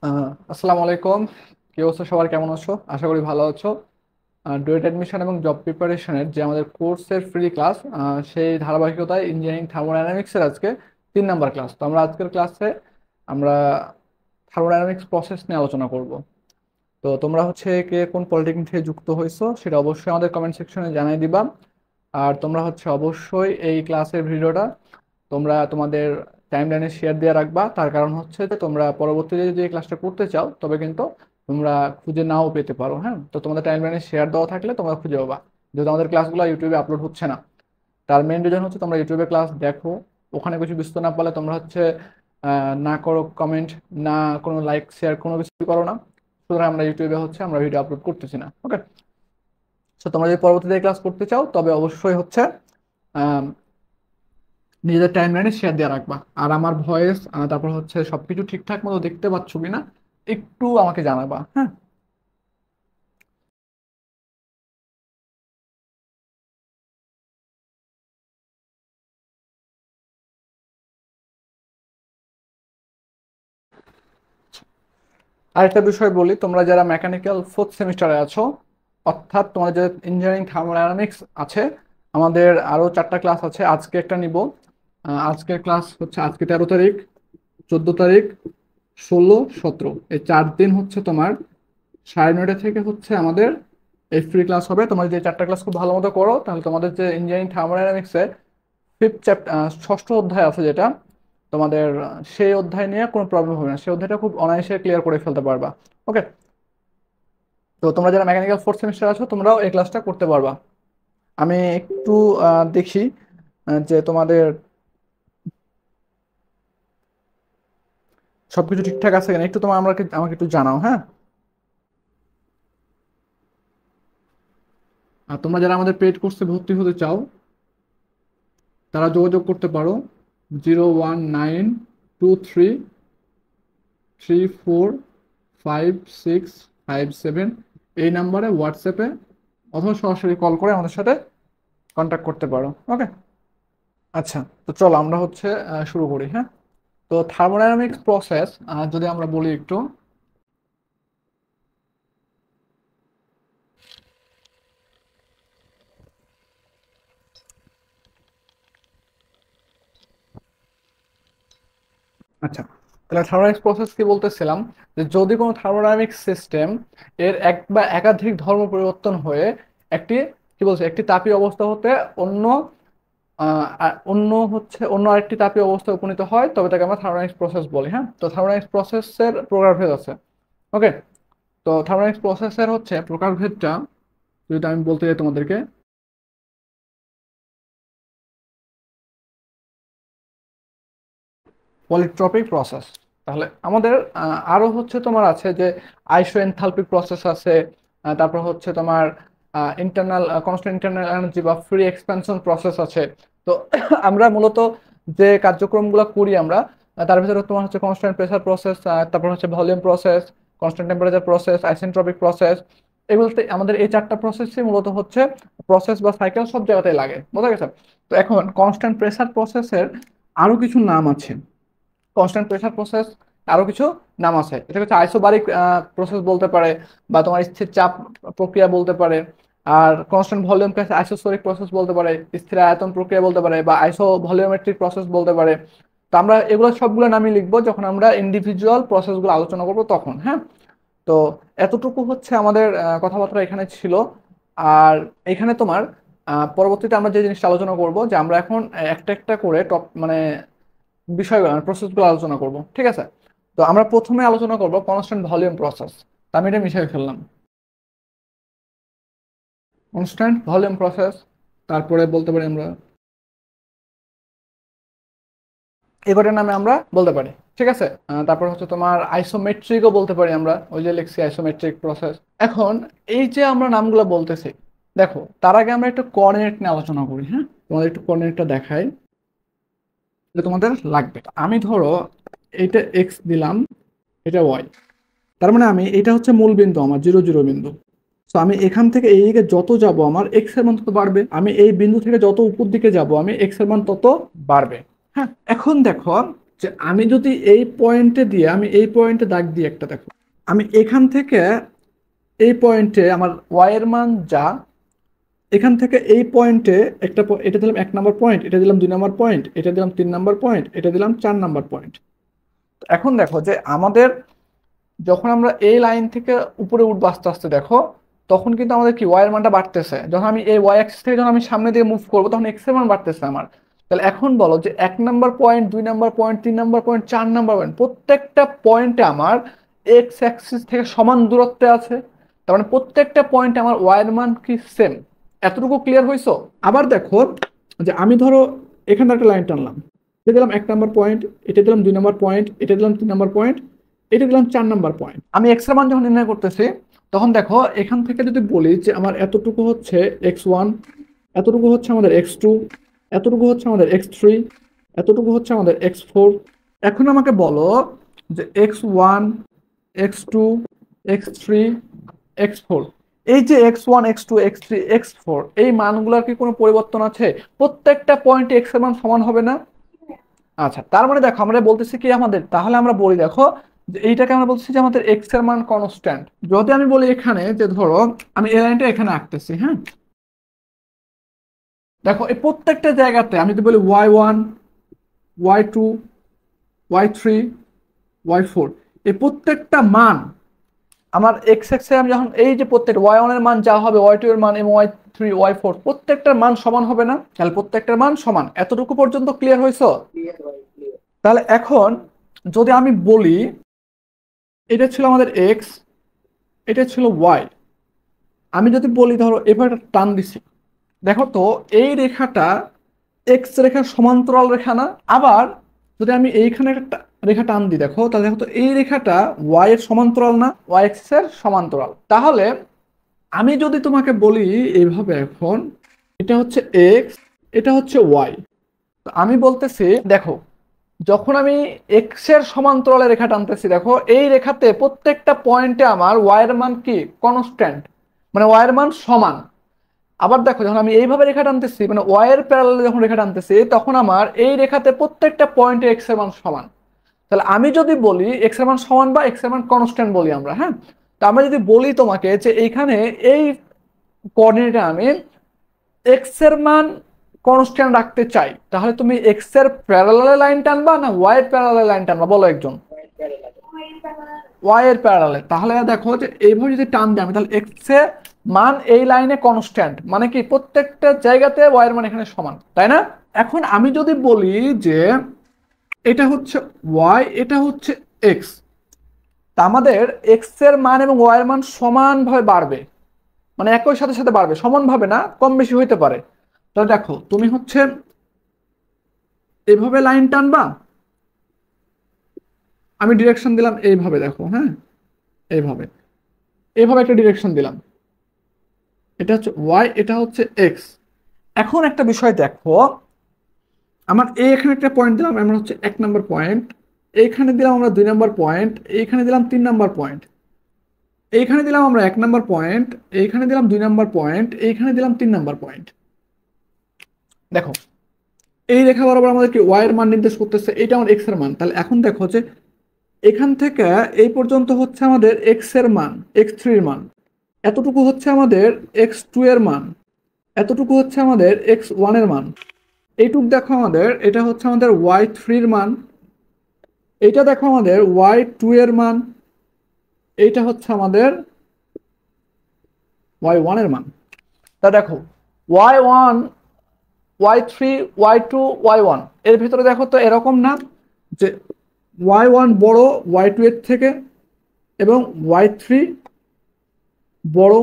আসসালামু আলাইকুম। কি অবস্থা, সবার কেমন আছো? আশা করি ভালো আছো। ডুয়েট অ্যাডমিশন এবং জব প্রিপারেশনের যে আমাদের কোর্সের ফ্রি ক্লাস, সেই ধারাবাহিকতায় ইঞ্জিনিয়ারিং থার্মোডাইনামিক্সের আজকে 3 নাম্বার ক্লাস। তো আমরা আজকের ক্লাসে আমরা থার্মোডাইনামিক্স প্রসেস নিয়ে আলোচনা করব। তো তোমরা হচ্ছে কে কোন পলিটেকনিক থেকে যুক্ত হয়েছো সেটা অবশ্যই আমাদের কমেন্ট সেকশনে জানিয়ে দিবা। আর তোমরা হচ্ছে অবশ্যই এই ক্লাসের ভিডিওটা তোমরা তোমাদের টাইমলাইনে শেয়ার দিয়ে রাখবা। তার কারণ হচ্ছে যে তোমরা পরবর্তীতে যদি এই ক্লাসটা করতে চাও তবে কিন্তু তোমরা খুঁজে নাও পেতে পারো। হ্যাঁ, তো তোমাদের টাইমলাইনে শেয়ার দেওয়া থাকলে তোমরা খুঁজে পাবা। যেহেতু আমাদের ক্লাসগুলো ইউটিউবে আপলোড হচ্ছে না, তার মেইন রিজন হচ্ছে তোমরা ইউটিউবে ক্লাস দেখো, ওখানে কিছু বুঝতে না পারলে তোমরা হচ্ছে না করো কমেন্ট, না কোনো লাইক শেয়ার, কোনো কিছু করো না। সুতরাং আমরা ইউটিউবে হচ্ছে আমরা ভিডিও আপলোড করতেছি না। ওকে, তো তোমরা যদি পরবর্তীতে ক্লাস করতে চাও তবে অবশ্যই হচ্ছে নিজেদের টাইম লাইনে শেয়ার দিয়ে রাখবা। আর আমার ভয়েস তারপর হচ্ছে সবকিছু ঠিকঠাক মতো দেখতে পাচ্ছ কিনা একটু আমাকে জানাবা। হ্যাঁ, আরেকটা বিষয় বলি, তোমরা যারা মেকানিক্যাল 4th সেমিস্টারে আছো, অর্থাৎ তোমাদের যে ইঞ্জিনিয়ারিং থার্মোডাইনামিক্স আছে, আমাদের আরো 4টা ক্লাস আছে। আজকে একটা নিব। আজকের ক্লাস হচ্ছে আজকে 13 তারিখ, 14 তারিখ, 16, 17, এই 4 দিন হচ্ছে তোমার 9:30 থেকে হচ্ছে আমাদের এই ফ্রি ক্লাস হবে। তোমরা যদি এই 4টা ক্লাস খুব ভালো মতো করো তাহলে তোমাদের যে ইঞ্জিনিয়ারিং থার্মোডাইনামিক্সে 5th চ্যাপ্টার, 6ষ্ঠ অধ্যায় আছে যেটা তোমাদের, সেই অধ্যায় নিয়ে কোনো প্রবলেম হবে না। সেই অধ্যায়টা খুব অনায়াসে ক্লিয়ার করে ফেলতে পারবা। ওকে, তো তোমরা যারা মেকানিক্যাল 4th সেমিস্টার আছো তোমরাও এই ক্লাসটা করতে পারবা। আমি একটু দেখি যে তোমাদের সবকিছু ঠিকঠাক আছে কিনা, একটু তোমার আমাকে আমাকে একটু জানাও। হ্যাঁ, আর তোমরা যারা আমাদের পেইড কোর্সে ভর্তি হতে চাও তারা যোগাযোগ করতে পারো 01923456557 এই নাম্বারে হোয়াটসঅ্যাপে অথবা সরাসরি কল করে আমাদের সাথে কন্ট্যাক্ট করতে পারো। ওকে, আচ্ছা, তো চলো আমরা হচ্ছে শুরু করি। হ্যাঁ, তো থার্মোডাইনামিক্স প্রসেস যদি আমরা বলি একটু। আচ্ছা, তাহলে থার্মোডাইনামিক্স প্রসেস কি বলতেছিলাম, যে যদি কোনো থার্মোডাইনামিক্স সিস্টেম এর এক বা একাধিক ধর্ম পরিবর্তন হয়ে একটি, কি বলছে, একটি তাপীয় অবস্থা হতে অন্য অন্য আরেকটি তাপীয় অবস্থায় উপনীত হয় তবে তাকে আমরা থার্মোডাইনামিক্স প্রসেস বলি। হ্যাঁ, তো থার্মোডাইনামিক্স প্রসেসের প্রকারভেদ আছে। ওকে, তো থার্মোডাইনামিক্স প্রসেসের হচ্ছে প্রকারভেদটা যদি আমি বলতে চাই তোমাদেরকে, পলিট্রপিক প্রসেস। তাহলে আমাদের আরো হচ্ছে তোমার আছে যে আইসো এনথালপিক প্রসেস আছে। তারপর হচ্ছে তোমার ইন্টারনাল কনস্ট্যান্ট ইন্টারনাল এনার্জি বা ফ্রি এক্সপ্যানশন প্রসেস আছে। তো আমরা মূলত যে কার্যক্রমগুলো করি আমরা, তার ভিতরে তোমার হচ্ছে কনস্ট্যান্ট প্রেসার প্রসেস, তারপর হচ্ছে volume process, constant temperature process, isentropic process. এগুলোতে আমাদের এই 4টা প্রসেসই মূলত হচ্ছে প্রসেস বা সাইকেল সব জায়গাতেই লাগে, বোঝা গেছে? তো এখন কনস্ট্যান্ট প্রেসার প্রসেসের আরো কিছু নাম আছে। কনস্ট্যান্ট প্রেসার প্রসেস আরো কিছু নাম আছে। এটা হচ্ছে আইসোবারিক প্রসেস বলতে পারে, বা তোমার স্থির চাপ প্রক্রিয়া বলতে পারে। আর কনস্ট্যান্ট ভলিউম আইসোস্ফেরিক প্রসেস বলতে পারে, স্থির আয়তন প্রক্রিয়া বলতে পারে, বা আইসো ভলিওমেট্রিক প্রসেস বলতে পারে। তো আমরা এগুলো সবগুলো নামই লিখবো যখন আমরা ইন্ডিভিজুয়াল প্রসেসগুলো আলোচনা করব তখন। হ্যাঁ, তো এতটুকু হচ্ছে আমাদের কথাবার্তা এখানে ছিল। আর এখানে তোমার পরবর্তীতে আমরা যে জিনিসটা আলোচনা করব, যে আমরা এখন একটা একটা করে টপ মানে বিষয়গুলো মানে প্রসেসগুলো আলোচনা করব। ঠিক আছে, তো আমরা প্রথমে আলোচনা করব কনস্ট্যান্ট ভলিউম প্রসেস। আমি এটা মিশিয়ে ফেললাম, কনস্ট্যান্ট ভলিউম প্রসেস। তারপরে বলতে পারি আমরা এবারের নামে আমরা বলতে পারি। ঠিক আছে, তারপর হচ্ছে তোমার আইসোমেট্রিকও বলতে পারি আমরা, ওই যে লিখছি আইসোমেট্রিক প্রসেস। এখন এই যে আমরা নামগুলো বলতেছি, দেখো তার আগে আমরা একটু কোঅর্ডিনেট নিয়ে আলোচনা করি। হ্যাঁ, তোমাদের একটু কোঅর্ডিনেটটা দেখাই, এটা তোমাদের লাগবে। আমি ধরো এইটা এক্স দিলাম, এটা ওয়াই, তার মানে আমি এটা হচ্ছে মূল বিন্দু, আমার 0, 0 বিন্দু। তো আমি এখান থেকে এই দিকে যত যাব আমার এক্স এর মান তত বাড়বে, আমি এই বিন্দু থেকে যত উপর দিকে যাব আমি এক্স এর মান তত বাড়বে। হ্যাঁ, এখন দেখো যে আমি যদি এই পয়েন্টে দিয়ে আমি এই পয়েন্টে দাগ দিই একটা, দেখো আমি এখান থেকে এই পয়েন্টে আমার ওয়াই এর মান যা, এখান থেকে এই পয়েন্টে একটা এটা দিলাম 1 নম্বর পয়েন্ট, এটা দিলাম 2 নম্বর পয়েন্ট, এটা দিলাম 3 নম্বর পয়েন্ট, এটা দিলাম 4 নম্বর পয়েন্ট। এখন দেখো যে আমাদের যখন আমরা এই লাইন থেকে উপরে উঠবো আস্তে আস্তে, দেখো তখন কিন্তু আমাদের কি ওয়াই এর মানটা বাড়তেছে। যখন আমি এই ওয়াই অ্যাক্সিস থেকে যখন আমি সামনে দিকে মুভ করবো তখন এক্স এর মান বাড়তেছে আমার। তাহলে এখন বলো যে 1 নম্বর পয়েন্ট, 2 নম্বর পয়েন্ট, 3 নম্বর পয়েন্ট, 4 নম্বর পয়েন্ট, প্রত্যেকটা পয়েন্টে আমার এক্স অ্যাক্সিস থেকে সমান দূরত্বে আছে। তার মানে প্রত্যেকটা পয়েন্টে আমার ওয়াই এর মান কি সেম। এতটুকু ক্লিয়ার হইছো? আবার দেখো যে আমি ধরো এখানে একটা লাইন টানলাম, এটা দিলাম 1 নম্বর পয়েন্ট, এটা দিলাম 2 নম্বর পয়েন্ট, এটা দিলাম 3 নম্বর পয়েন্ট, এটা দিলাম 4 নম্বর পয়েন্ট। আমি এক্স এর মান যখন নির্ণয় করতেছি তখন দেখো এখান থেকে যদি বলি যে আমার এতটুকু হচ্ছে x1, এতটুকু হচ্ছে আমাদের x2, এতটুকু হচ্ছে আমাদের x3, এতটুকু হচ্ছে আমাদের x4। এখন আমাকে বলো যে x1, x2, x3, x4, এই যে x1, x2, x3, x4 এই মানগুলোর কি কোনো পরিবর্তন আছে? প্রত্যেকটা পয়েন্টে x এর মান সমান হবে না? আচ্ছা, তার মানে দেখো আমরা বলতেছি কি আমাদের, তাহলে আমরা বলি দেখো যে এইটাকে আমরা বলতেছি যে আমাদের এক্স এর মান কনস্ট্যান্ট। যদি আমি বলি এখানে যে ধরো আমি এই লাইনটা এখানে আঁকতেছি, হ্যাঁ দেখো এই প্রত্যেকটা জায়গাতে আমি যদি বলি y1, y2, y3, y4, এই প্রত্যেকটা মান আমার এক্স এক্সে আমি যখন এই যে প্রত্যেক y1 এর মান যা হবে, y2 এর মান এবং y3, y4 প্রত্যেকটার মান সমান হবে না? তাহলে প্রত্যেকটার মান সমান। এতটুকু পর্যন্ত ক্লিয়ার হয়েছে? তাহলে এখন যদি আমি বলি এটা ছিল আমাদের এক্স, এটা ছিল ওয়াই, আমি যদি বলি ধরো এবার একটা টান দিছি, দেখো তো এই রেখাটা এক্স রেখার সমান্তরাল রেখা না? আবার যদি আমি এইখানে একটা রেখা টান দিই, দেখো তাহলে দেখো তো এই রেখাটা ওয়াই এর সমান্তরাল না? ওয়াই এক্স এর সমান্তরাল। তাহলে আমি যদি তোমাকে বলি এইভাবে, এখন এটা হচ্ছে এক্স, এটা হচ্ছে ওয়াই, তো আমি বলতেছি দেখো যখন আমি এক্স এর সমান্তরালে রেখা টানতেছি, দেখো এই রেখাতে প্রত্যেকটা পয়েন্টে আমার ওয়াই এর মান কি কনস্ট্যান্ট, মানে ওয়াই এর মান সমান। আবার দেখো যখন আমি এইভাবে রেখা টানতেছি, মানে ওয়াই এর প্যারালালে যখন রেখা টানতেছি, তখন আমার এই রেখাতে প্রত্যেকটা পয়েন্টে এক্স এর মান সমান। তাহলে আমি যদি বলি এক্স এর মান সমান বা এক্স এর মান কনস্ট্যান্ট বলি আমরা, হ্যাঁ, তো আমরা যদি বলি তোমাকে যে এইখানে এই কোঅর্ডিনেটে আমি এক্স এর মান কনস্ট্যান্ট রাখতে চাই, তাহলে তুমি এক্স এর প্যারালালে লাইন টানবা না ওয়াই এর প্যারালালে লাইন টানবা? বলো একজন। ওয়াই এর প্যারালালে। তাহলে দেখো যে এইভাবে যদি টান দিই আমি, তাহলে এক্স এর মান এই লাইনে কনস্ট্যান্ট, মানে কি প্রত্যেকটা জায়গাতে ওয়াই এর মান এখানে সমান, তাই না? এখন আমি যদি বলি যে এটা হচ্ছে ওয়াই, এটা হচ্ছে এক্স, তা আমাদের এক্স এর মান এবং ওয়াই এর মান সমানভাবে বাড়বে, মানে একই সাথে সাথে বাড়বে, সমানভাবে না, কম বেশি হইতে পারে। তাহলে দেখো তুমি হচ্ছে এভাবে লাইন টানবা, আমি ডিরেকশন দিলাম এইভাবে, দেখো হ্যাঁ এইভাবে, এইভাবে একটা ডিরেকশন দিলাম, এটা হচ্ছে ওয়াই, এটা হচ্ছে এক্স। এখন একটা বিষয় দেখো, আমার এখানে একটা পয়েন্ট দিলাম, আমরা হচ্ছে 1 নম্বর পয়েন্ট, এইখানে দিলাম আমরা 2 নম্বর পয়েন্ট, এইখানে দিলাম 3 নম্বর পয়েন্ট, এইখানে দিলাম আমরা 1 নম্বর পয়েন্ট, এইখানে দিলাম 2 নম্বর পয়েন্ট, এইখানে দিলাম 3 নম্বর পয়েন্ট। দেখো এই রেখা বরাবর আমাদেরকে ওয়াই এর মান নির্দেশ করতেছে, এটা আমার এক্স এর মান। তাহলে এখন দেখো যে এখান থেকে এই পর্যন্ত হচ্ছে আমাদের এক্স এর মান, x3 এর মান, এতটুকু হচ্ছে আমাদের x2 এর মান, এতটুকু হচ্ছে আমাদের x1 এর মান, এইটুক দেখো আমাদের এটা হচ্ছে আমাদের y3 এর মান, এইটা দেখো আমাদের y2 এর মান, এইটা হচ্ছে আমাদের y1 এর মান। তা দেখো y1, y3, y2, y1 এর ভিতরে দেখো তো এরকম না যে y1 বড় y2 এর থেকে এবং y3 বড়,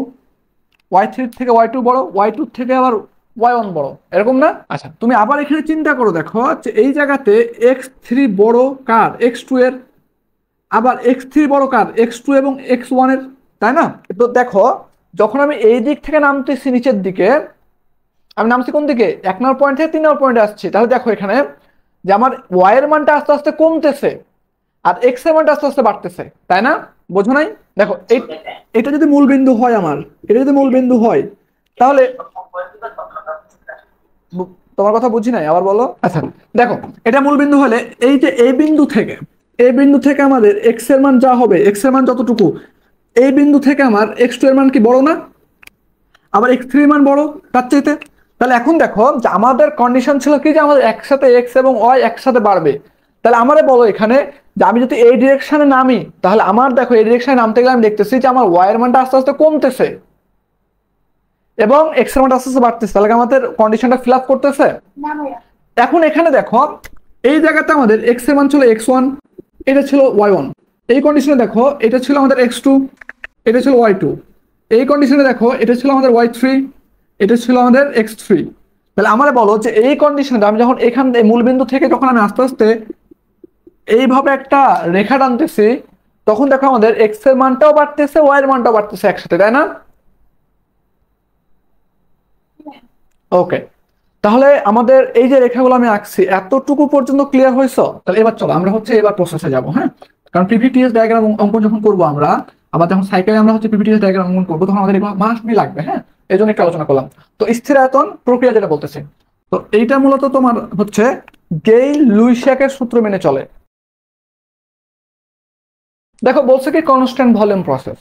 y3 থেকে y2 বড়, y2 থেকে আবার y1 বড়, এরকম না? আচ্ছা তুমি আবার এখানে চিন্তা করো, দেখো যে এই জায়গাতে x3 বড় কার? x2 এর। আবার x3 বড় কার? x2 এবং x1 এর, তাই না? তো দেখো যখন আমি এই দিক থেকে নামতেছি নিচের দিকে, আমি নামছি কোন দিকে? 1 নম্বর পয়েন্ট থেকে 3 নম্বর পয়েন্টে আসছি, তাহলে দেখো এখানে যে আমার ওয়াই এর মানটা আস্তে আস্তে কমতেছে আর এক্স এর মানটা আস্তে আস্তে বাড়তেছে, তাই না? বোঝো নাই? দেখো এটা যদি মূল বিন্দু হয় আমার, এটা যদি মূল বিন্দু হয়, তাহলে তোমার কথা বুঝি নাই, আবার বলো। আচ্ছা দেখো, এটা মূল বিন্দু হলে এই যে এই বিন্দু থেকে আমাদের এক্স এর মান যা হবে, এক্স এর মান যতটুকু, এই বিন্দু থেকে আমার এক্স টু এর মান কি বড় না, আবার এক্স থ্রি এর মান বড় তার চাইতে। তাহলে এখন দেখো যে আমাদের কন্ডিশন ছিল কি যে আমাদের একসাথে এক্স এবং ওয়াই একসাথে বাড়বে। তাহলে আমারে বলো এখানে যে আমি যদি এই ডিরেকশনে নামি, তাহলে আমার দেখো এই ডিরেকশনে নামতে গেলে আমি দেখতেছি যে আমার ওয়াই এর মানটা আস্তে আস্তে কমতেছে এবং এক্স এর মানটা আস্তে আস্তে বাড়তেছে। তাহলে আমাদের কন্ডিশনটা ফিল আপ করতেছে। এখন এখানে দেখো এই জায়গাতে আমাদের এক্স এর মান ছিল এক্স ওয়ান, এটা ছিল ওয়াই ওয়ান। এই কন্ডিশনে দেখো এটা ছিল আমাদের এক্স টু, এটা ছিল ওয়াই টু। এই কন্ডিশনে দেখো এটা ছিল আমাদের ওয়াই থ্রি, এটা ছিল আমাদের এক্স থ্রি। তাহলে আমার বলো যে এই কন্ডিশনে আমি যখন এখান মূলবিন্দু থেকে যখন আমি আস্তে আস্তে এইভাবে একটা রেখা টানতেছি, তখন দেখো আমাদের এক্স এর মানটাও বাড়তেছে, ওয়াই এর মানটাও বাড়তেছে একসাথে, তাই না? ওকে, তাহলে আমাদের এই যে রেখাগুলো আমি আঁকছি এতটুকু পর্যন্ত ক্লিয়ার হয়েছে। তাহলে এবার চলো আমরা হচ্ছে এবার প্রসেসে যাব। হ্যাঁ, কারণ পিভিটিএস ডায়াগ্রাম অঙ্কন যখন করবো আমরা, আবার যখন সাইকেলে আমরা হচ্ছে পিভিটিএস ডায়াগ্রাম অঙ্কন করবো, তখন আমাদের এগুলো মাস্ট বি লাগবে। হ্যাঁ, এই জন্য একটু আলোচনা করলাম। তো স্থির আয়তন প্রক্রিয়া যেটা বলতেছে, তো এইটা মূলত তোমার হচ্ছে গেইল লুইসাকের সূত্র মেনে চলে। দেখো বলছে কি কনস্ট্যান্ট ভলিউম প্রসেস।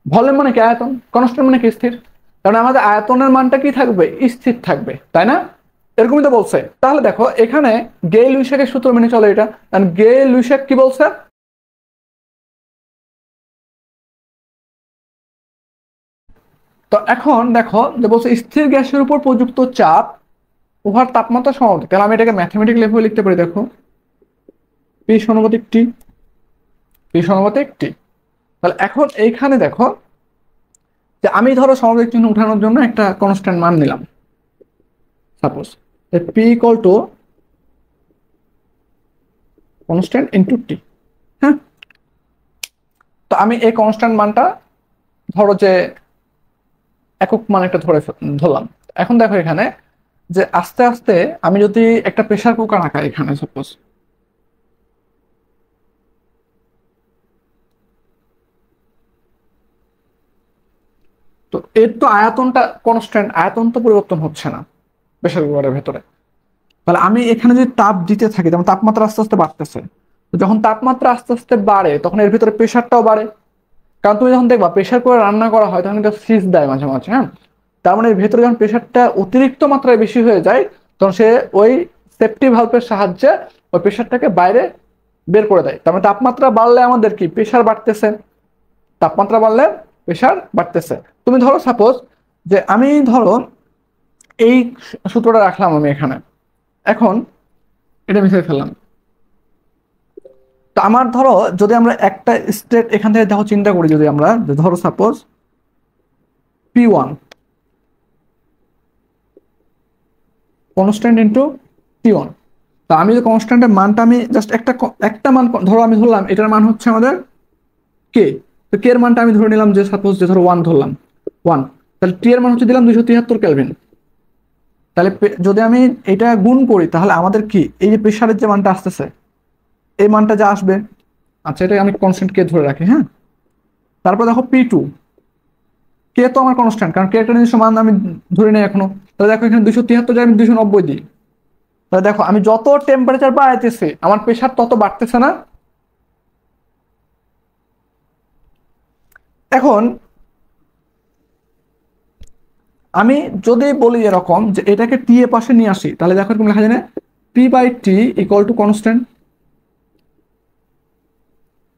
ভলিউম মানে কি আয়তন, কনস্ট্যান্ট মানে কি স্থির। কারণ আমাদের আয়তনের মানটা কি থাকবে, স্থির থাকবে, তাই না? এরকমই তো বলছে। তাহলে দেখো এখানে গে লুইসাকের সূত্র মেনে চলে এটা। গে লুইসাক কি বলছে, তো এখন দেখো যে বলছে স্থির গ্যাসের উপর প্রযুক্ত চাপ উহার তাপমাত্রা সমানুপাতিক। তাহলে আমি এটাকে ম্যাথমেটিক লেভেলে লিখতে পারি। দেখো পি সমানুপাতিক টি, পি সমানুপাতিক টি। তাহলে এখন এইখানে দেখো যে আমি ধরো সমানুপাতিক চিহ্ন উঠানোর জন্য একটা কনস্ট্যান্ট মান নিলাম, suppose P equal to constant into টি। হ্যাঁ, তো আমি এই কনস্ট্যান্ট মানটা ধরো যে একক মান একটা ধরলাম। এখন দেখো এখানে যে আস্তে আস্তে আমি যদি একটা প্রেসার কুকার আঁকাই এখানে সাপোজ, তো এর তো আয়তনটা কনস্ট্যান্ট, আয়তন তো পরিবর্তন হচ্ছে না প্রেসার কুকারের ভেতরে। তাহলে আমি এখানে যদি তাপ দিতে থাকি, যেমন তাপমাত্রা আস্তে আস্তে বাড়তেছে, যখন তাপমাত্রা আস্তে আস্তে বাড়ে তখন এর ভিতরে প্রেসারটাও বাড়ে। কারণ তুমি যখন দেখবা প্রেসার করে রান্না করা হয় তখন এটা সিজ দেয় মাঝে মাঝে। হ্যাঁ, তার মানে এর ভেতরে যখন প্রেসারটা অতিরিক্ত মাত্রায় বেশি হয়ে যায়, তখন সে ওই সেফটি ভালভের সাহায্যে ওই প্রেসারটাকে বাইরে বের করে দেয়। তার মানে তাপমাত্রা বাড়লে আমাদের কি প্রেসার বাড়তেছে, তাপমাত্রা বাড়লে প্রেসার বাড়তেছে। তুমি ধরো সাপোজ যে আমি ধরো এই সূত্রটা রাখলাম আমি এখানে, এখন এটা মিশিয়ে ফেললাম। তো আমার ধরো যদি আমরা একটা স্টেট এখান থেকে দেখো চিন্তা করি, যদি আমরা ধরো suppose P one constant into T one. তা আমি যে কনস্ট্যান্টের মানটা আমি জাস্ট একটা মান ধরো আমি ধরলাম, এটার মান হচ্ছে আমাদের কে। তো কে এর মানটা আমি ধরে নিলাম যে সাপোজ যে ধরো ওয়ান ধরলাম, ওয়ান। তাহলে টি এর মান হচ্ছে দিলাম 273 কেলভিন। তাহলে যদি আমি এটা গুণ করি তাহলে আমাদের কি এই যে প্রেসারের যে মানটা আসতেছে এই মানটা যা আসবে, আচ্ছা এটা আমি কনস্ট্যান্ট কে ধরে রাখি। হ্যাঁ, তারপর দেখো পি টু, কে তো আমার কনস্ট্যান্ট, কারণ কে একটা নিজস্ব মান আমি ধরে নেই এখনো। তাহলে দেখো এখানে 273 যায় আমি 290 দিই। তাহলে দেখো আমি যত টেম্পারেচার বাড়াইতেছি আমার প্রেসার তত বাড়তেছে না। এখন আমি যদি বলি এরকম যে এটাকে টি এর পাশে নিয়ে আসি, তাহলে দেখো এরকম লেখা যায় না, P by T equal to constant,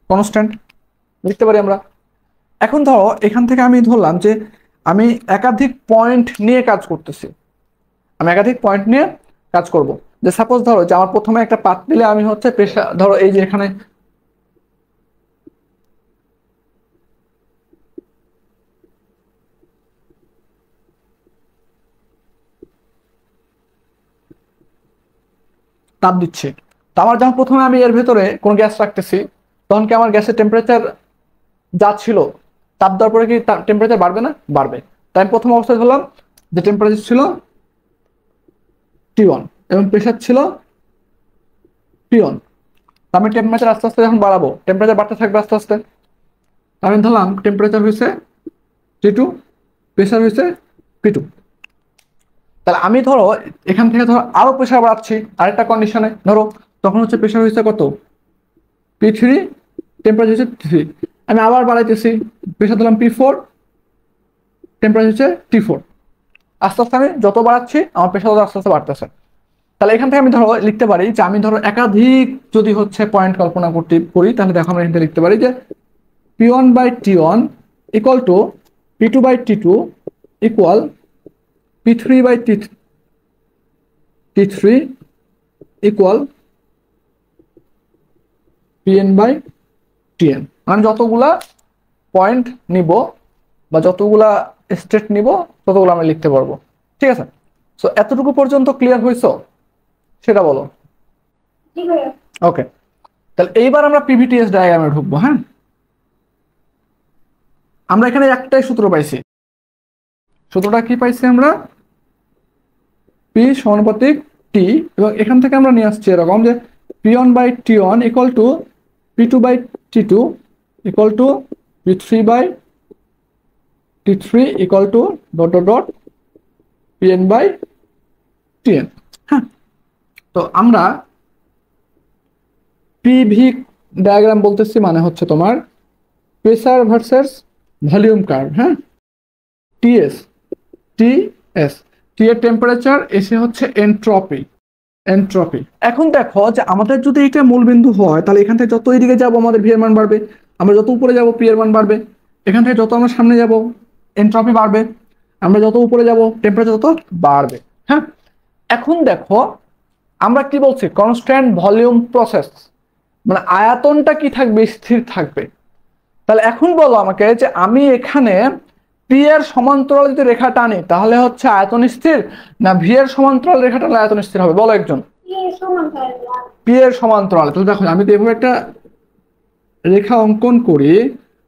constant লিখতে পারি আমরা। এখন ধরো এখান থেকে আমি ধরলাম যে আমি একাধিক পয়েন্ট নিয়ে কাজ করতেছি, আমি একাধিক পয়েন্ট নিয়ে কাজ করব। যে সাপোজ ধরো যে আমার প্রথমে একটা পাত দিলে আমি হচ্ছে প্রেসার, ধরো এই যে এখানে তাপ দিচ্ছে। তো আমার যখন প্রথমে আমি এর ভেতরে কোনো গ্যাস রাখতেছি, তখন কি আমার গ্যাসের টেম্পারেচার যা ছিল, তাপ দেওয়ার পরে কি টেম্পারেচার বাড়বে না? বাড়বে। তাই আমি প্রথম অবস্থায় ধরলাম যে টেম্পারেচার ছিল টি ওয়ান এবং প্রেসার ছিল টি ওয়ান। আমি টেম্পারেচার আস্তে আস্তে যখন বাড়াবো টেম্পারেচার বাড়তে থাকবে আস্তে আস্তে। আমি ধরলাম টেম্পারেচার হয়েছে টি টু, প্রেসার হয়েছে পি টু। তাহলে আমি ধরো এখান থেকে ধরো আরো প্রেশার বাড়াচ্ছি আরেকটা কন্ডিশনে, ধরো তখন হচ্ছে প্রেশার হয়েছে কত P3, টেম্পারেচার হচ্ছে T3, আমি আবার বাড়াইতেছি, প্রেশার দিলাম P4, টেম্পারেচার হচ্ছে T4, আস্তে আস্তে আমি যত বাড়াচ্ছি আমার প্রেশার তত আস্তে আস্তে বাড়তেছে। তাহলে এখান থেকে আমি ধরো লিখতে পারি যে আমি ধরো একাধিক যদি হচ্ছে পয়েন্ট কল্পনা করতে করি, তাহলে দেখো আমরা এখান থেকে লিখতে পারি যে P1/T1 equal to P2/T2 equal P3/T3 equal Pn/Tn। মানে যতগুলা পয়েন্ট নিব বা যতগুলা স্টেট নিব ততগুলো আমরা লিখতে পারবো, ঠিক আছে? সো এতটুকু পর্যন্ত ক্লিয়ার হইছো সেটা বলো। ওকে, তাহলে এইবার আমরা পিভিটিএস ডায়াগ্রামে ঢুকবো। হ্যাঁ, আমরা এখানে একটাই সূত্র পাইছি। সূত্রটা কি পাইছি আমরা? পি সমানুপাতিক টি, এবং এখান থেকে আমরা নিয়ে আসছি এরকম যে P1/T1 equal to P2/T2 equal to P3/T3 equal to dot dot dot Pn/Tn। হ্যাঁ, তো আমরা পিভি ডায়াগ্রাম বলতেছি মানে হচ্ছে তোমার প্রেসার ভার্সেস ভলিউম কার্ভ। হ্যাঁ, টিএস টিএস টি এর টেম্পারেচার, এসে হচ্ছে এন্ট্রপি। এখন দেখো যে আমাদের যদি এটা মূল বিন্দু হয় তাহলে এখান থেকে যত এদিকে যাবো আমাদের ভি এর মান বাড়বে, আমরা যত উপরে যাব পি এর মান বাড়বে, এখান থেকে যত আমরা সামনে যাব এন্ট্রপি বাড়বে, আমরা যত উপরে যাব টেম্পারেচার তত বাড়বে। হ্যাঁ, এখন দেখো আমরা কি বলছি, কনস্ট্যান্ট ভলিউম প্রসেস, মানে আয়তনটা কি থাকবে, স্থির থাকবে। তাহলে এখন বলো আমাকে যে আমি এখানে পি এর সমান্তরাল যদি রেখা টানি তাহলে হচ্ছে আয়তন স্থির, না ভি এর সমান্তরাল রেখা টানলে আয়তন স্থির হবে? বলো একজন। পি এর সমান্তরাল। তাহলে দেখো আমি তো এভাবে একটা রেখা অঙ্কন করি,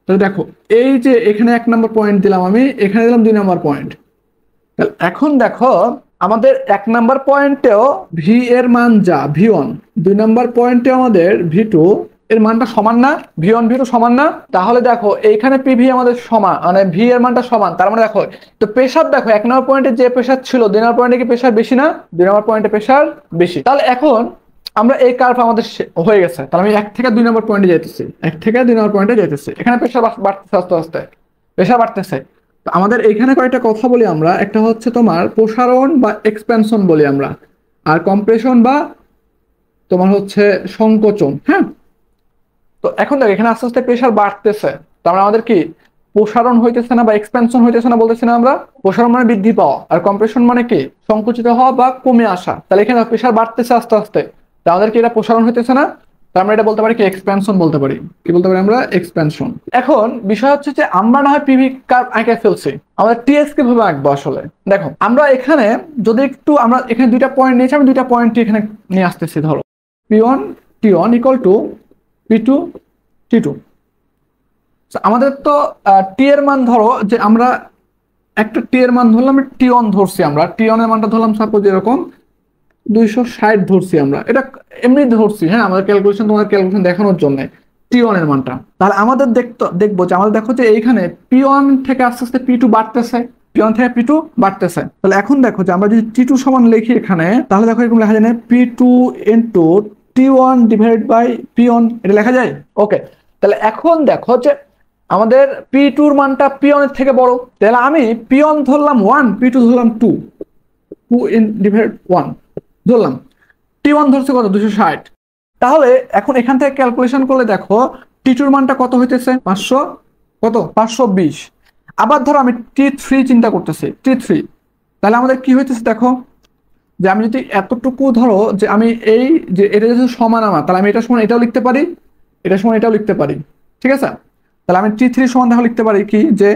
তাহলে দেখো এই যে এখানে 1 নম্বর পয়েন্ট দিলাম, আমি এখানে দিলাম 2 নম্বর পয়েন্ট। তাহলে এখন দেখো আমাদের 1 নম্বর পয়েন্টেও ভি এর মান যা V1, 2 নম্বর পয়েন্টে আমাদের V2 এর মানটা সমান না, V1 V2 সমান না? তাহলে দেখো এইখানে পিভি আমাদের সমান, মানে ভি এর মানটা সমান, তার মানে দেখো তো প্রেসার দেখো 1 নম্বর পয়েন্টে যে প্রেসার ছিল 2 নম্বর পয়েন্টে কি প্রেসার বেশি না? 2 নম্বর পয়েন্টে প্রেসার বেশি। তাহলে এখন আমরা এই কার্ভ আমাদের হয়ে গেছে, তাহলে আমি 1 থেকে 2 নম্বর পয়েন্টে যাইতেছি, 1 থেকে 2 নম্বর পয়েন্টে যাইতেছি, এখানে প্রেসার বাড়তেছে, আস্তে আস্তে প্রেসার বাড়তেছে। আমাদের এইখানে কয়েকটা কথা বলি আমরা, একটা হচ্ছে তোমার প্রসারণ বা এক্সপ্যানশন বলি আমরা, আর কম্প্রেশন বা তোমার হচ্ছে সংকোচন। হ্যাঁ, তো এখন দেখো এখানে আস্তে আস্তে প্রেসার বাড়তেছে, তার মানে আমাদের কি প্রসারণ হইতেছে না বা এক্সপ্যানশন হইতেছে না বলতেছি না আমরা? প্রসারণ মানে বৃদ্ধি পাওয়া, আর কম্প্রেশন মানে কি সংকুচিত হওয়া বা কমে আসা। তাহলে এখানে প্রেসার বাড়তেছে আস্তে আস্তে, তা আমাদের কি এটা প্রসারণ হইতেছে না? তার আমরা এটা বলতে পারি কি এক্সপ্যানশন বলতে পারি। কি বলতে পারি আমরা? এক্সপ্যানশন। এখন বিষয় হচ্ছে যে আমরা না হয় পিভি কার্ভ আঁকে ফেলছি, আমাদের টিএস কিভাবে আঁকবো আসলে? দেখো আমরা এখানে যদি একটু, আমরা এখানে 2টা পয়েন্ট নিয়েছি, আমি 2টা পয়েন্ট এখানে নিয়ে আসতেছি। ধরো P1/T1 ইকুয়াল টু P2/T2। আমাদের তো টি এর মান ধরো যে আমরা একটা টি এর মান ধরলাম, T1 ধরছি, আমরা T1 এর মানটা ধরলাম সাপোজ এরকম 260 ধরছি, আমরা এটা এমনি ধরছি। হ্যাঁ, আমাদের ক্যালকুলেশন, তোমাদের ক্যালকুলেশন দেখানোর জন্য T1 এর মানটা। তাহলে আমাদের দেখবো যে আমাদের দেখো যে এইখানে P1 থেকে আস্তে আস্তে P2 বাড়তেছে, P1 থেকে P2 বাড়তেছে। তাহলে এখন দেখো যে আমরা যদি T2 সমান লিখি এখানে, তাহলে দেখো এরকম লেখা যায় না P2 into T1 divided by P1, এটা লেখা যায়। ওকে, তাহলে এখন দেখো যে আমাদের P2 এর মানটা P1 এর থেকে বড়, তাহলে আমি P1 ধরলাম 1, P2 ধরলাম 2 ইন ডিভাইড 1 ধরলাম, T1 ধরছে কত 260। তাহলে এখন এখান থেকে ক্যালকুলেশন করলে দেখো T2 এর মানটা কত হইতেছে 500, কত 520। আবার ধরো আমি T3 চিন্তা করতেছি, T3, তাহলে আমাদের কি হইতেছে দেখো যে আমি যদি এতটুকু ধরো যে আমি এই যে এটা যদি সমান আমার, তাহলে আমি এটা সমান এটাও লিখতে পারি, এটা সমান এটাও লিখতে পারি, ঠিক আছে? তাহলে আমি T3 সমান দেখো লিখতে পারি কি যে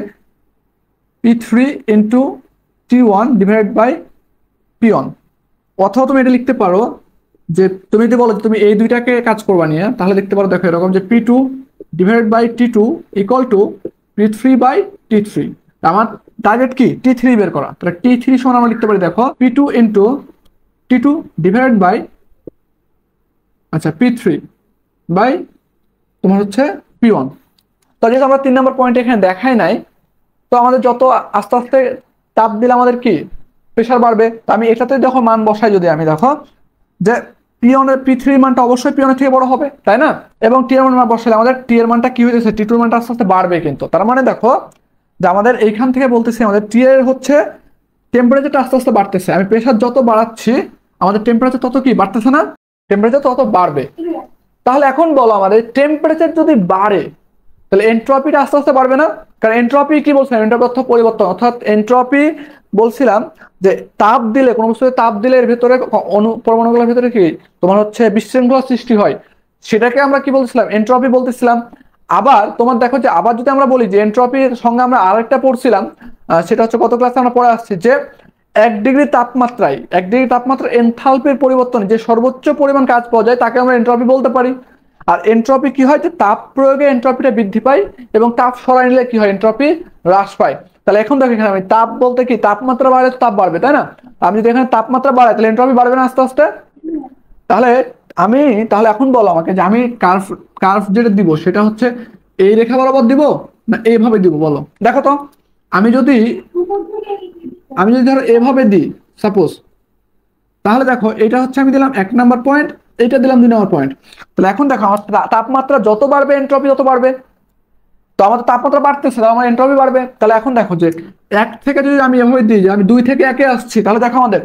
P3 into T1 divided by P1। অথবা তুমি এটা লিখতে পারো যে তুমি যদি বলো তুমি এই দুইটাকে কাজ করবা নিয়ে, তাহলে লিখতে পারো দেখো এরকম যে P2 divided by T2 equal to P3/T3। আমার টার্গেট কি T3 বের করা, তাহলে T3 সমান আমরা লিখতে পারি দেখো P2 into T2 divided by আচ্ছা P3 বাই তোমার হচ্ছে P1। তো যেহেতু আমরা 3 নম্বর পয়েন্ট এখানে দেখাই নাই, তো আমাদের যত আস্তে আস্তে তাপ দিলে আমাদের কি প্রেসার বাড়বে। তো আমি এটাতে দেখো মান বসাই, যদি আমি দেখো যে P3 এর মানটা অবশ্যই P1 এর থেকে বড় হবে, তাই না? এবং টি এর মান বসালে আমাদের টি এর মানটা কি হইতেছে, T2 এর মানটা আস্তে আস্তে বাড়বে কিন্তু। তার মানে দেখো যে আমাদের এইখান থেকে বলতেছি আমাদের টি এর হচ্ছে টেম্পারেচারটা আস্তে আস্তে বাড়তেছে। আমি প্রেসার যত বাড়াচ্ছি আমাদের টেম্পারেচার তত কি বাড়তেছে না, টেম্পারেচার তত বাড়বে। তাহলে এখন বলো আমাদের টেম্পারেচার যদি বাড়ে তাহলে এন্ট্রপিটা আস্তে আস্তে বাড়বে না? কারণ এন্ট্রপি কি বলছিলাম, এন্ট্রপি অর্থ পরিবর্তন, অর্থাৎ এন্ট্রপি বলছিলাম যে তাপ দিলে, কোনো বস্তুতে তাপ দিলে এর ভিতরে পরমাণুগুলোর ভিতরে কি তোমার হচ্ছে বিশৃঙ্খলা সৃষ্টি হয়, সেটাকে আমরা কি বলছিলাম, এন্ট্রপি বলতেছিলাম। আবার তোমার দেখো যে আবার যদি আমরা বলি যে এন্ট্রপির সঙ্গে আমরা আরেকটা পড়ছিলাম, সেটা হচ্ছে গত ক্লাসে আমরা পড়ে আসছি যে 1 ডিগ্রি তাপমাত্রা এনথালপির পরিবর্তনে যে সর্বোচ্চ পরিমাণ কাজ পাওয়া যায় তাকে আমরা এন্ট্রপি বলতে পারি। আর এন্ট্রপি কি হয়, যে তাপ প্রয়োগে এন্ট্রপিটা বৃদ্ধি পায় এবং তাপ সরাই নিলে কি হয়, এন্ট্রপি হ্রাস পায়। তাহলে এখন দেখো এখানে আমি তাপ বলতে কি, তাপমাত্রা বাড়লে তো তাপ বাড়বে, তাই না? আমি যদি এখানে তাপমাত্রা বাড়াই তাহলে এন্ট্রপি বাড়বে না আস্তে আস্তে? তাহলে তাহলে এখন বলো আমাকে যে আমি কার্ভ কার্ভ যেটা দিব সেটা হচ্ছে এই রেখা বরাবর দিব না এইভাবে দিব, বলো। দেখো তো আমি যদি আমি যদি ধরো এভাবে দিই সাপোজ, তাহলে দেখো এটা হচ্ছে আমি দিলাম 1 নাম্বার পয়েন্ট, এটা দিলাম 2 নাম্বার পয়েন্ট। তাহলে এখন দেখো আমার তাপমাত্রা যত বাড়বে এন্ট্রপি তত বাড়বে। তো আমাদের তাপমাত্রা বাড়তেছে, তাহলে আমার এন্ট্রপি বাড়বে। তাহলে এখন দেখো যে 1 থেকে যদি আমি এভাবে দিই যে আমি 2 থেকে 1-এ আসছি, তাহলে দেখো আমাদের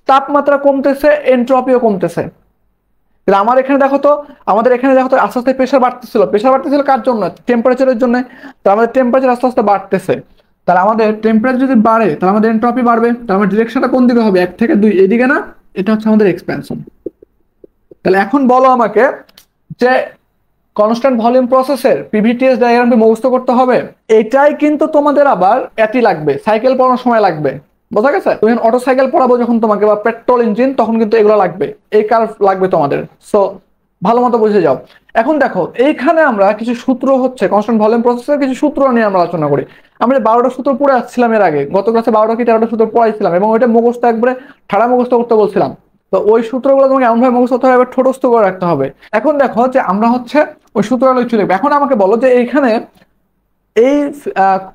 তাপমাত্রা কমতেছে, এন্ট্রপিও কমতেছে। তাহলে আমার এখানে দেখো তো, আমাদের এখানে দেখো তো আস্তে আস্তে প্রেশার বাড়তেছিল কার জন্য, টেম্পারেচারের জন্য। তো আমাদের টেম্পারেচার আস্তে আস্তে বাড়তেছে, তাহলে আমাদের টেম্পারেচার যদি বাড়ে তাহলে আমাদের এন্ট্রপি বাড়বে। তাহলে আমার ডিরেকশনটা কোন দিকে হবে, 1 থেকে 2 এদিকে না? এটা হচ্ছে আমাদের এক্সপ্যানশন। তাহলে এখন বলো আমাকে যে কনস্ট্যান্ট ভলিউম প্রসেসের পিভিটিএস ডায়াগ্রামটি মুখস্থ করতে হবে। এটাই কিন্তু তোমাদের আবার এটি লাগবে, সাইকেল পড়ানোর সময় লাগবে, বোঝা গেছে? তুমি অটো সাইকেল পড়াবো যখন তোমাকে, বা পেট্রোল ইঞ্জিন, তখন কিন্তু এগুলো লাগবে, এই কার্ভ লাগবে তোমাদের। সো ভালো মতো বুঝে যাও। এখন দেখো এইখানে আমরা কিছু সূত্র হচ্ছে কনস্ট্যান্ট ভলিউম প্রসেসের কিছু সূত্র নিয়ে আমরা আলোচনা করি। আমরা 12টা সূত্র পড়ে আসছিলাম এর আগে, গত ক্লাসে 12টা কি 13টা সূত্র পড়াইছিলাম, এবং ওইটা মুখস্থ একবারে ঠাড়া মুখস্থ করতে বলছিলাম। তো ওই সূত্রগুলো তোমাকে এমনভাবে মুখস্থ করতে হবে, ঠোঁটস্থ করে রাখতে হবে। এখন দেখো যে আমরা হচ্ছে ওই সূত্রগুলো চলে যাবো। এখন আমাকে বলো যে এইখানে এই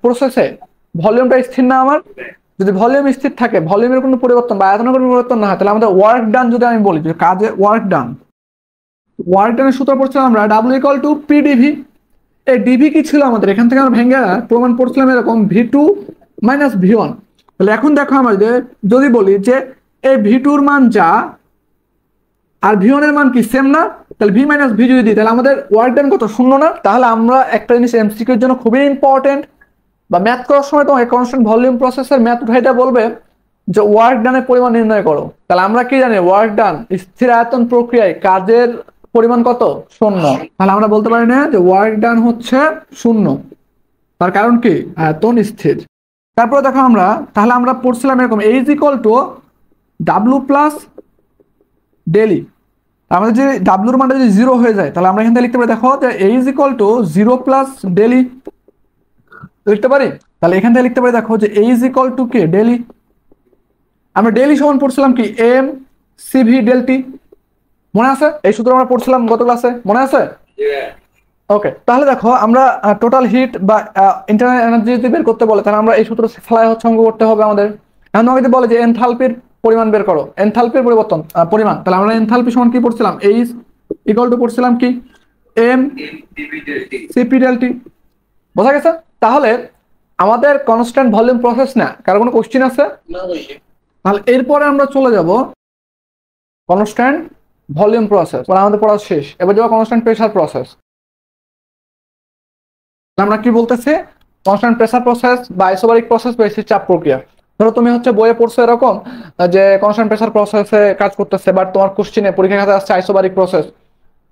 প্রসেসে ভলিউমটা স্থির না আমার? যদি ভলিউম স্থির থাকে, ভলিউমের কোনো পরিবর্তন বা আয়তনের কোনো পরিবর্তন না হয়, তাহলে আমাদের ওয়ার্ক ডান, যদি আমি বলি যে কাজে ওয়ার্ক ডানের সূত্র পড়ছিলাম আমরা W = P/dV। এই ডিভি কি ছিল আমাদের, এখান থেকে আমরা ভেঙে প্রমাণ পড়ছিলাম এরকম V2 - V1। তাহলে এখন দেখো আমাদের যদি বলি যে এই V2-র মান যা আর V1 এর মান কি সেম না, তাহলে V - V যদি দিই তাহলে আমাদের ওয়ার্ক ডান কত, 0 না? তাহলে আমরা একটা জিনিস এমসিকিউর জন্য খুবই ইম্পর্টেন্ট, বা ম্যাথ করার সময় তোমাকে কনস্ট্যান্ট ভলিউম প্রসেসের ম্যাথ উঠাইতে বলবে যে ওয়ার্ক ডানের পরিমাণ নির্ণয় করো। তাহলে আমরা কি জানি, ওয়ার্ক ডান স্থির আয়তন প্রক্রিয়ায় কাজের পরিমাণ কত, 0। তাহলে আমরা বলতে পারি না যে ওয়ার্ক ডান হচ্ছে 0, তার কারণ কি, আয়তন স্থির। তারপরে দেখো আমরা তাহলে আমরা পড়ছিলাম এরকম A = W+del। আমাদের যে ডাব্লুর মানটা যদি 0 হয়ে যায় তাহলে আমরা এখান থেকে লিখতে পারি, দেখো যে A = 0 + del লিখতে পারি। তাহলে এখান থেকে লিখতে পারি দেখো যে A = কি, del। আমরা del সমান পড়ছিলাম কি, mCv/Δt, মনে আছে? এই সূত্র আমরা পড়ছিলাম গত ক্লাসে, মনে আছে? ওকে, তাহলে দেখো আমরা টোটাল হিট বা ইন্টারনাল এনার্জি যদি বের করতে বলে তাহলে আমরা এই সূত্র ফেলায় হচ্ছে অঙ্ক করতে হবে আমাদের। এখন আমাকে যদি বলে যে এনথালপির পরিমাণ বের করো, এনথালপির পরিবর্তন পরিমাণ, তাহলে আমরা এনথালপি সমান কি পড়ছিলাম, H = পড়ছিলাম কি, mCp/Δt, বোঝা গেছে? তাহলে আমাদের কনস্ট্যান্ট ভলিউম প্রসেস না, কারো কোনো কোশ্চেন আছে? তাহলে এরপরে আমরা চলে যাব কনস্ট্যান্ট ভলিউম প্রসেস, আমাদের পড়া শেষ। এবার যাবো কনস্ট্যান্ট প্রেসার প্রসেস। আমরা কি বলতেছি, কনস্ট্যান্ট প্রেসার প্রসেস বা আইসোবারিক প্রসেস বা স্থির চাপ প্রক্রিয়া। ধরো তুমি হচ্ছে বইয়ে পড়ছো এরকম যে কনস্ট্যান্ট প্রেসার প্রসেসে কাজ করতেছে, বাট তোমার কোশ্চেনে পরীক্ষা খাতে আসছে আইসোবারিক প্রসেস।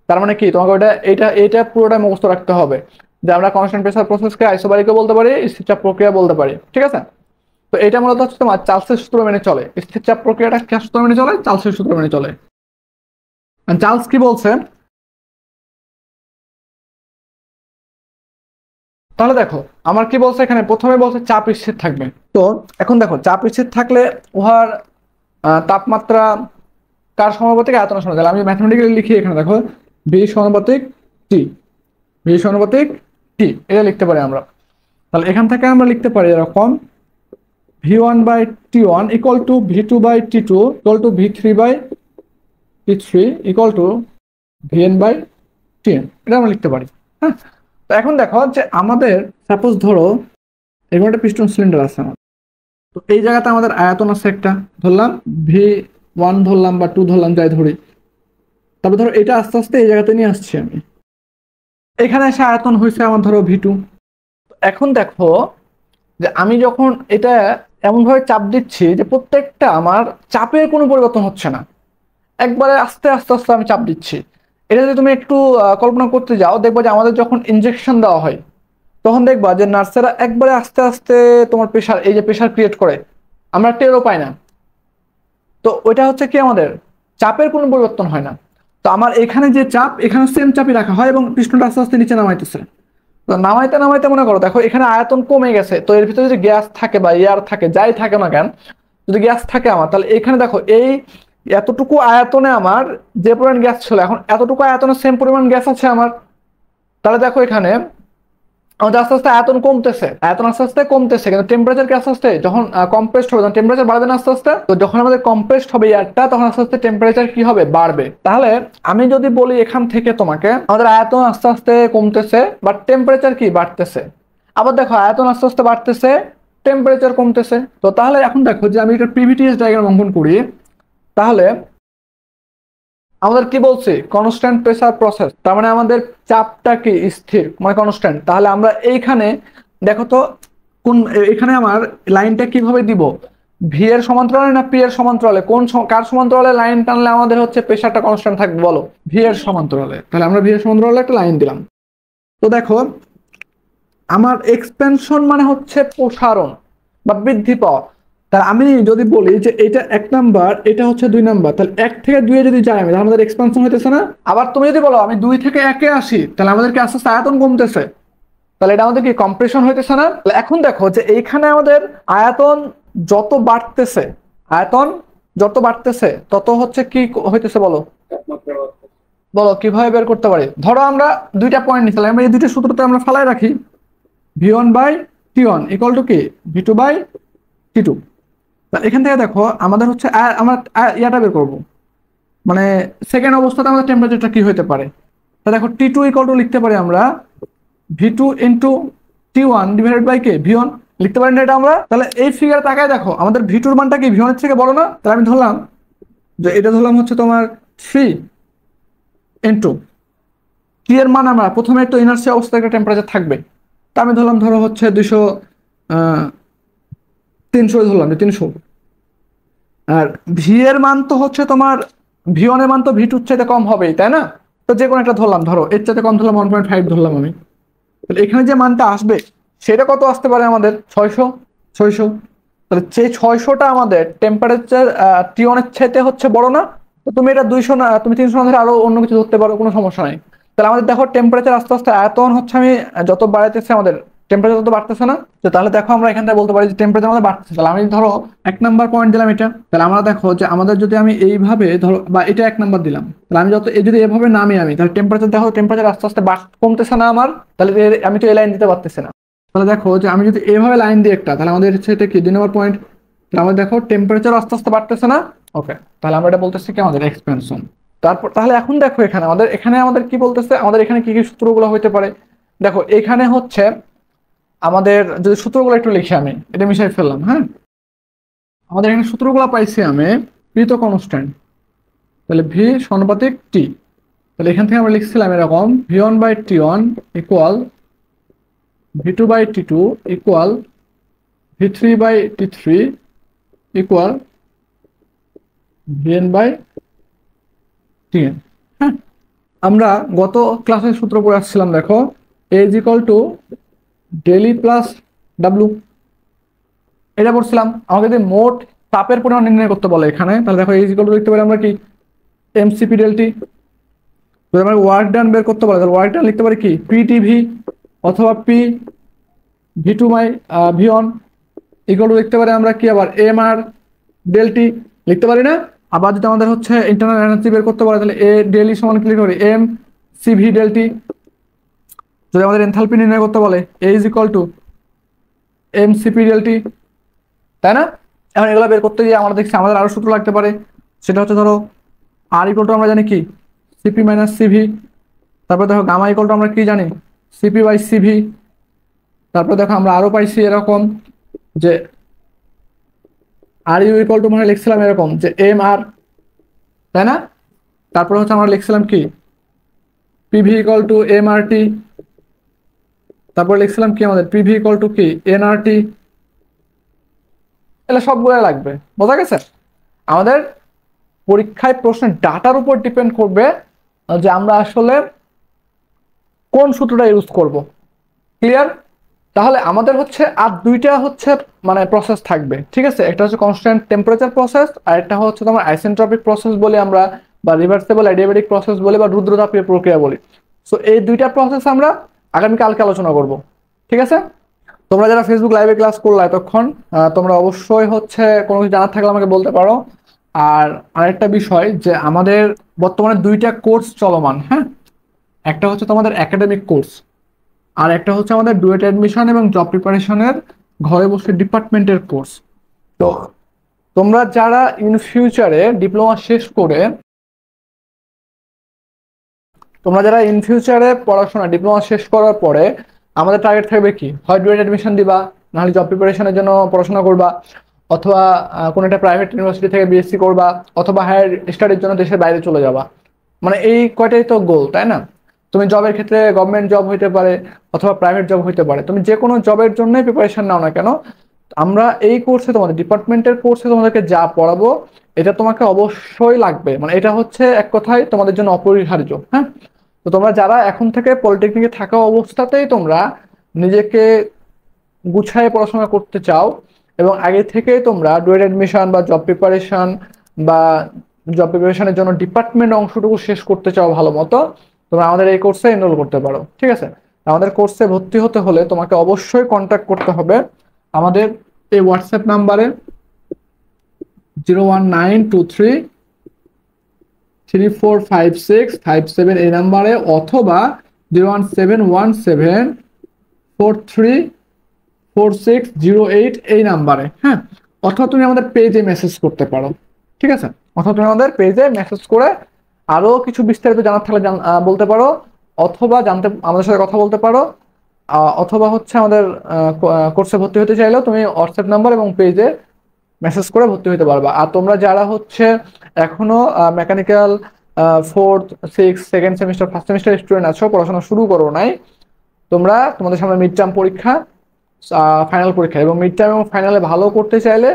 তার মানে কি, তোমাকে ওইটা এইটা পুরোটা মুখস্থ রাখতে হবে যে আমরা কনস্ট্যান্ট প্রেসার প্রসেসকে আইসোবারিকও বলতে পারি, স্থির চাপ প্রক্রিয়া বলতে পারি, ঠিক আছে? তো এটা মূলত হচ্ছে তোমার চার্লসের সূত্র মেনে চলে। স্থির চাপ প্রক্রিয়াটা কি সূত্র মেনে চলে, চার্লসের সূত্র মেনে চলে। চার্লস কি বলছে, তাহলে দেখো আমার কি বলছে এখানে, প্রথমে বলছে চাপ স্থির থাকবে। তো এখন দেখো চাপ স্থির থাকলে উহার তাপমাত্রা কার সমানুপাতিক, আয়তনের সমানুপাতিক। আমি ম্যাথমেটিক্যালি লিখি এখানে, দেখো V = T, এটা লিখতে পারি আমরা। তাহলে এখান থেকে আমরা লিখতে পারি এরকম V1 by T1 equal to V2 by T2 equal to V3 by T3 equal to Vn by Tn, এটা আমরা লিখতে পারি। হ্যাঁ, তো এখন দেখো যে আমাদের সাপোজ ধরো এরকম একটা পিস্টন সিলিন্ডার আছে আমার, তো এই জায়গাতে আমাদের আয়তন আছে একটা, ধরলাম V1 ধরলাম বা 2 ধরলাম, যাই ধরি। তারপর ধরো এটা আস্তে আস্তে এই জায়গাতে নিয়ে আসছি আমি, এখানে এসে আয়তন হয়েছে আমার ধরো V2। এখন দেখো যে আমি যখন এটা এমনভাবে চাপ দিচ্ছি যে প্রত্যেকটা আমার চাপের কোনো পরিবর্তন হচ্ছে না, একবারে আস্তে আস্তে আস্তে আমি চাপ দিচ্ছি। এটা যদি তুমি একটু কল্পনা করতে যাও, দেখবা যে আমাদের যখন ইনজেকশন দেওয়া হয় তখন দেখবা যে নার্সেরা একবারে আস্তে আস্তে তোমার প্রেশার, এই যে প্রেশার ক্রিয়েট করে, আমরা টেরও পাই না। তো ওইটা হচ্ছে কি, আমাদের চাপের কোনো পরিবর্তন হয় না। তো আমার এখানে যে চাপ, এখানে সেম চাপই রাখা হয় এবং পিস্টনটা আস্তে আস্তে নিচে নামাইতেছে। তো নামাইতে নামাইতে মনে করো দেখো এখানে আয়তন কমে গেছে, তো এর ভিতরে যদি গ্যাস থাকে বা এয়ার থাকে, যাই থাকে না কেন, যদি গ্যাস থাকে আমার, তাহলে এখানে দেখো এই এতটুকু আয়তনে আমার যে পরিমাণ গ্যাস ছিল, এখন এতটুকু আয়তনে সেম পরিমাণ গ্যাস আছে আমার। তাহলে দেখো এখানে আমাদের আস্তে আস্তে আয়তন কমতেছে, আয়তন আস্তে আস্তে কমতেছে, কিন্তু টেম্পারেচার কি আস্তে আস্তে যখন কম্প্রেসড হবে তখন টেম্পারেচার বাড়বে না আস্তে আস্তে? তো যখন আমাদের কম্প্রেসড হবে এয়ারটা, তখন আস্তে আস্তে টেম্পারেচার কি হবে, বাড়বে। তাহলে আমি যদি বলি এখান থেকে তোমাকে, আমাদের আয়তন আস্তে আস্তে কমতেছে বাট টেম্পারেচার কি বাড়তেছে। আবার দেখো আয়তন আস্তে আস্তে বাড়তেছে, টেম্পারেচার কমতেছে। তো তাহলে এখন দেখো যে আমি এটা পিভিটিএস ডায়াগ্রাম অঙ্কন করি, তাহলে আমাদের কি বলছে, কনস্ট্যান্ট প্রেসার প্রসেস, তার মানে আমাদের চাপটা কি স্থির, মানে কনস্ট্যান্ট। তাহলে আমরা এইখানে দেখো তো কোন, এখানে আমার লাইনটা কিভাবে দিব, ভি এর সমান্তরালে না পি এর সমান্তরালে, কোন কার সমান্তরালে লাইন টানলে আমাদের হচ্ছে প্রেসারটা কনস্ট্যান্ট থাকবে বলো? ভি এর সমান্তরালে। তাহলে আমরা ভি এর সমান্তরালে একটা লাইন দিলাম। তো দেখো আমার এক্সপেনশন মানে হচ্ছে প্রসারণ বা বৃদ্ধি পাওয়া। তাহলে আমি যদি বলি যে এটা 1 নাম্বার, এটা হচ্ছে 2 নাম্বার, তাহলে 1 থেকে 2 এ যদি যাই আমি, তাহলে আমাদের এক্সপেনশন হইতেছে না? আবার তুমি যদি বলো আমি 2 থেকে 1 এ আসি, তাহলে আমাদের কি আস্তে আস্তে আয়তন কমতেছে, তাহলে এটা আমাদের কি কম্প্রেশন হইতেছে না? এখন দেখো যে এইখানে আমাদের আয়তন যত বাড়তেছে, আয়তন যত বাড়তেছে তত হচ্ছে কি হইতেছে বলো? বলো কিভাবে বের করতে পারি? ধরো আমরা দুইটা পয়েন্ট নিছিলাম, আমরা এই দুইটা সূত্রতে আমরা ফালাই রাখি, V1 by T1 equal to কি V2 বাই T2। তাহলে এখান থেকে দেখো আমাদের হচ্ছে আমরা ইয়াটা বের করবো, মানে সেকেন্ড অবস্থাতে আমাদের টেম্পারেচারটা কি হতে পারে। তা দেখো T2 ইকুয়াল টু লিখতে পারি আমরা V2 into T1 divided by K V1, লিখতে পারি না এটা আমরা? তাহলে এই ফিগারে তাকায় দেখো আমাদের V2 এর মানটা কি V1 এর থেকে বড় না? তাহলে আমি ধরলাম যে এটা ধরলাম হচ্ছে তোমার 3 ইন্টু T এর মান, আমরা প্রথমে একটু ইনার্সিয়া অবস্থায় একটা টেম্পারেচার থাকবে, তা আমি ধরলাম ধরো হচ্ছে 300 ধরলাম যে 300। আর ভি এর মান তো হচ্ছে তোমার V1 এর মান তো V2 এর চাইতে কম হবেই, তাই না? তো যে কোনো একটা ধরলাম, ধরো এর চাইতে কম ধরলাম 1.5 ধরলাম আমি। তাহলে এখানে যে মানটা আসবে সেটা কত আসতে পারে আমাদের? 600। তাহলে সেই 600টা আমাদের টেম্পারেচার T1 এর চাইতে হচ্ছে বড় না? তো তুমি এটা 200 না, তুমি 300 না ধরে আরো অন্য কিছু ধরতে পারো, কোনো সমস্যা নাই। তাহলে আমাদের দেখো টেম্পারেচার আস্তে আস্তে, আয়তন হচ্ছে আমি যত বাড়াইতেছে আমাদের টেম্পারেচার তত বাড়তেছে না? তো তাহলে দেখো আমরা এখান থেকে বলতে পারি যে টেম্পারেচার আমাদের বাড়তেছে। তাহলে আমি ধরো 1 নাম্বার পয়েন্ট দিলাম এটা, তাহলে আমরা দেখো যে আমাদের যদি আমি এইভাবে ধরো, বা এটা 1 নাম্বার দিলাম, তাহলে আমি যদি এভাবে নামি আমি, তাহলে টেম্পারেচার দেখো, টেম্পারেচার আস্তে আস্তে কমতেছে না আমার? তাহলে আমি তো এই লাইন দিতে পারতেছি না। তাহলে দেখো যে আমি যদি এইভাবে লাইন দিই একটা, তাহলে আমাদের হচ্ছে এটা কি 2 নম্বর পয়েন্ট, তাহলে আমাদের দেখো টেম্পারেচার আস্তে আস্তে বাড়তেছে না? ওকে, তাহলে আমরা এটা বলতেছি কি আমাদের এক্সপেনশন। তারপর তাহলে এখন দেখো এখানে আমাদের কি বলতেছে, আমাদের এখানে কি কি সূত্রগুলো হইতে পারে। দেখো এখানে হচ্ছে আমাদের যদি সূত্রগুলো একটু লিখি, আমি এটা মিশাই ফেললাম। হ্যাঁ, আমাদের এখানে সূত্রগুলো পাইছি আমি, পি তো কনস্ট্যান্ট, তাহলে ভি সমানুপাতিক টি। তাহলে এখান থেকে আমরা লিখছিলাম এরকম V1 by T1 equal V2 by T2 equal V3 by T3 equal Vn by Tn। হ্যাঁ, আমরা গত ক্লাসের সূত্র পড়ে আসছিলাম, দেখো A is equal two daily plus W, এটা পড়ছিলাম। আমাকে যদি মোট তাপের পরিমাণ নির্ণয় করতে বলে এখানে, তাহলে দেখো A ইজ ইকুয়াল টু লিখতে পারি আমরা কি এমসিপি ডেলটি। যদি আমরা ওয়ার্ক ডান বের করতে বলে, তাহলে ওয়ার্ক ডান লিখতে পারি কি পিটিভি অথবা P V2 by V1 equal to লিখতে পারি আমরা কি আবার এম আর ডেলটি, লিখতে পারি না? আবার যদি আমাদের হচ্ছে ইন্টারনাল এনার্জি বের করতে বলে, তাহলে এ ডেলি সমান কি লিখতে পারি এম সিভি ডেলটি। যদি আমাদের এনথালপি নির্ণয় করতে বলে A is equal to M CP delta T, তাই না? এখন এগুলো বের করতে গিয়ে আমরা দেখছি আমাদের আরো সূত্র লাগতে পারে। সেটা হচ্ছে ধরো আর ইকুয়াল টু আমরা জানি কি সিপি মাইনাস সিভি। তারপর দেখো গামা ইকুয়াল টু আমরা কি জানি সিপি বাই সিভি। তারপর দেখো আমরা আরো পাইছি এরকম যে আর ইউ ইকুয়াল টু মানে লিখছিলাম এরকম যে এম আর, তাই না? তারপর হচ্ছে আমরা লিখছিলাম কি PV equal to M R টি। তারপর লিখছিলাম কি আমাদের পিভি ইকুয়াল টু কি এন আর টি। এগুলো সবগুলো লাগবে, বোঝা গেছে? আমাদের পরীক্ষায় প্রশ্নের ডাটার উপর ডিপেন্ড করবে যে আমরা আসলে কোন সূত্রটা ইউজ করব। ক্লিয়ার? তাহলে আমাদের হচ্ছে আর দুইটা হচ্ছে মানে প্রসেস থাকবে, ঠিক আছে? একটা হচ্ছে কনস্ট্যান্ট টেম্পারেচার প্রসেস, আর একটা হচ্ছে তোমার আইসেন্ট্রপিক প্রসেস বলি আমরা, বা রিভার্সেবল অ্যাডিয়াবেটিক প্রসেস বলি, বা রুদ্রতাপীয় প্রক্রিয়া বলি। সো এই দুইটা প্রসেস আমরা আগামীকালকে আলোচনা করব, ঠিক আছে? তোমরা যারা ফেসবুক লাইভে ক্লাস করলা এতক্ষণ, তোমরা অবশ্যই হচ্ছে কোনো কিছু জানার থাকলে আমাকে বলতে পারো। আর আরেকটা বিষয় যে আমাদের বর্তমানে দুইটা কোর্স চলমান, হ্যাঁ? একটা হচ্ছে তোমাদের একাডেমিক কোর্স, আর একটা হচ্ছে আমাদের ডুয়েট অ্যাডমিশন এবং জব প্রিপারেশনের ঘরে বসে ডিপার্টমেন্টের কোর্স। তো তোমরা যারা ইন ফিউচারে ডিপ্লোমা শেষ করে, তোমরা যারা ইন ফিউচারে পড়াশোনা ডিপ্লোমা শেষ করার পরে আমাদের টার্গেট থাকবে কি, হয় ডুয়েট অ্যাডমিশন দিবা, নাহলে জব প্রিপারেশনের জন্য পড়াশোনা করবা, অথবা কোনো একটা প্রাইভেট ইউনিভার্সিটি থেকে বিএসসি করবা, অথবা হায়ার স্টাডির জন্য দেশের বাইরে চলে যাবা। মানে এই কয়টাই তো গোল, তাই না? তুমি জবের ক্ষেত্রে গভর্নমেন্ট জব হইতে পারে অথবা প্রাইভেট জব হইতে পারে, তুমি যে কোনো জবের জন্যই প্রিপারেশন নাও না কেন, আমরা এই কোর্সে তোমাদের ডিপার্টমেন্টের কোর্সে তোমাদেরকে যা পড়াবো এটা তোমাকে অবশ্যই লাগবে। মানে এটা হচ্ছে এক কথায় তোমাদের জন্য অপরিহার্য, হ্যাঁ? তো তোমরা যারা এখন থেকে পলিটেকনিকে থাকা অবস্থাতেই তোমরা নিজেকে গুছায় পড়াশোনা করতে চাও, এবং আগে থেকেই তোমরা ডুয়েট অ্যাডমিশন বা জব প্রিপারেশন বা জব প্রিপারেশনের জন্য ডিপার্টমেন্ট অংশটুকু শেষ করতে চাও ভালো মতো, তোমরা আমাদের এই কোর্সে এনরোল করতে পারো, ঠিক আছে? আমাদের কোর্সে ভর্তি হতে হলে তোমাকে অবশ্যই কন্ট্যাক্ট করতে হবে আমাদের এই হোয়াটসঅ্যাপ নাম্বারে 01923345657 এই নাম্বারে, অথবা 01717434608 এই নাম্বারে, হ্যাঁ? অথবা তুমি আমাদের পেজে মেসেজ করতে পারো, ঠিক আছে? অথবা তুমি আমাদের পেজে মেসেজ করে আরো কিছু বিস্তারিত জানার থাকলে বলতে পারো, অথবা জানতে আমাদের সাথে কথা বলতে পারো, অথবা হচ্ছে আমাদের কোর্সে ভর্তি হতে চাইলেও তুমি হোয়াটসঅ্যাপ নাম্বার এবং পেজে মেসেজ করে ভর্তি হতে পারবা। আর তোমরা যারা হচ্ছে এখনো mechanical fourth six second semester first semester student আছো, পড়াশোনা শুরু করো নাই, তোমরা তোমাদের সামনে মিড টার্ম পরীক্ষা, ফাইনাল পরীক্ষা, এবং মিড টার্ম এবং ফাইনালে ভালো করতে চাইলে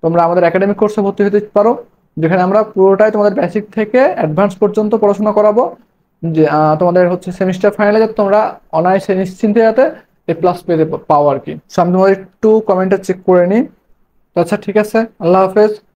তোমরা আমাদের একাডেমিক কোর্সে ভর্তি হতে পারো, যেখানে আমরা পুরোটাই তোমাদের বেসিক থেকে অ্যাডভান্স পর্যন্ত পড়াশোনা করাবো। যে তোমাদের হচ্ছে সেমিস্টার ফাইনালে যাতে তোমরা অনায়াসে নিশ্চিন্তে যাতে A+ পেতে পাও আর কি। সো আমি তোমাদের একটু কমেন্টটা চেক করে নিই। তো আচ্ছা, ঠিক আছে, আল্লাহ হাফেজ।